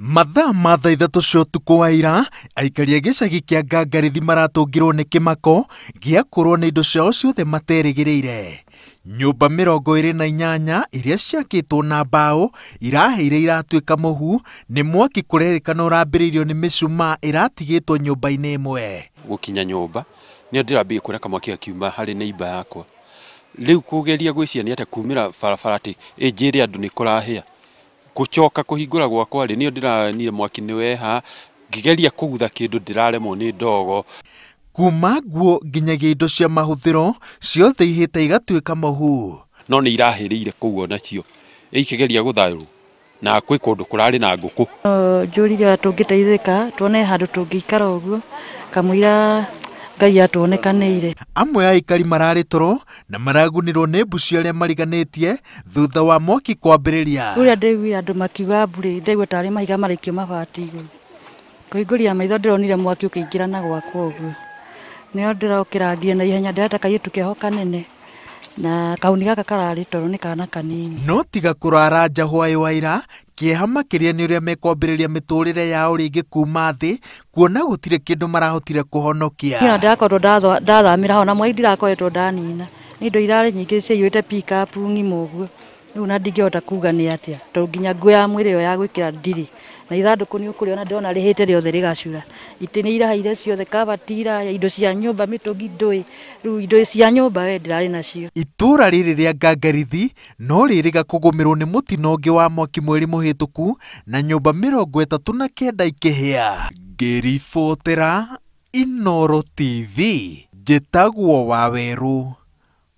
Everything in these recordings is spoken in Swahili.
Mathaa ma thaa ithatũ cia ũtukũ wa ira, aikari a gĩcagi kĩa Ngangarithi maratũngirwo nĩ kĩmako gĩa kũrwo nĩ indo ciao ciothe materĩgĩrĩire. Nyũmba 28 iria ciakĩtwo na mbaũ iraheire iratuĩka mũhu nĩ mwaki kũrerĩkana ũrambĩrĩirio nĩ mĩcumaa ĩratigĩtwo nyũmba-inĩ ĩmwe. Gũkinya nyũmba nĩo ndĩrambĩrĩria kuona kamwaki gakiuma harĩ neighbor yakwa. Rĩu kũgeria gwĩciria atĩ kumĩra barabara atĩ njĩre andũ nĩ kũrahĩa. Kuchoka kuhingura gwakwa rĩ nĩo ndĩranire mwaki nĩweha, ngĩgeria kũgutha kĩndũ ndĩraremwo nĩ ndogo. Kuma nguo nginyagia indo cia mahũthĩro ciothe ihĩte igatuĩka mũhu. No nĩ irahĩrĩire kũu onacio ikĩgeria gũthayũrwo na kwĩ kũndũ kũrarĩ na ngũkũ. Njũrire tũngĩteithĩka tuone handũ tũngĩikara ũguo kamũira Ngai atuonekanĩire. Amwe a aikari mararĩ toro na maragunirwo nĩ mbuci arĩa mariganĩtie thutha wa mwaki kwambĩrĩria. Ũrĩa ndaiguire andũ makiuga mbura ndaigua tarĩ mahiga marĩkio mabati igũrũ. Kũhingũria maitho ndĩronire mwaki ũkĩingĩra na gwakwa ũguo. Nĩo ndĩrokĩrangire na ihenya ndĩreta kairĩtu keho kanene na kauni gaka kararĩ toro nĩ kana kanini. No tiga kũrara nja hwaĩ wa ira, kĩeha makĩria nĩ ũrĩa mekwambĩrĩria mĩtũrĩre yao rĩngĩ kuma thĩ, kuona gũtirĩ kĩndũ marahotire kũhonokia. Niĩ ndakoretwo ndathamĩra ho na mwai ndirakoretwo ndanina. Nĩ indo irarĩ nyingĩ ciaiyũrĩte pick-up ng'ima ũguo. Rĩu na ndingĩhota kuga nĩ atĩa, tondũ nginya nguo ya mwĩrĩ ĩyo ya gwĩkĩra ndirĩ. Na ithandũkũ nĩ ũkũrĩona ndĩrona rĩhĩte rĩothe rĩgacura. Itĩ nĩ irahaire ciothe, kabati iraya, indo cia nyũmba, mĩtũngi ndũĩ. Rĩu indo cia nyũmba we ndĩrarĩ nacio. Itũra rĩrĩ rĩa Ngangarithi no rĩrĩga kũgũmĩrwo nĩ mũtino ũngĩ wa mwaki mweri mũhĩtũku na nyũmba 39 ikĩhĩa. Ngĩribotera Inooro TV, njĩtagwo Waweru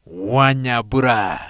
wa Nyambura.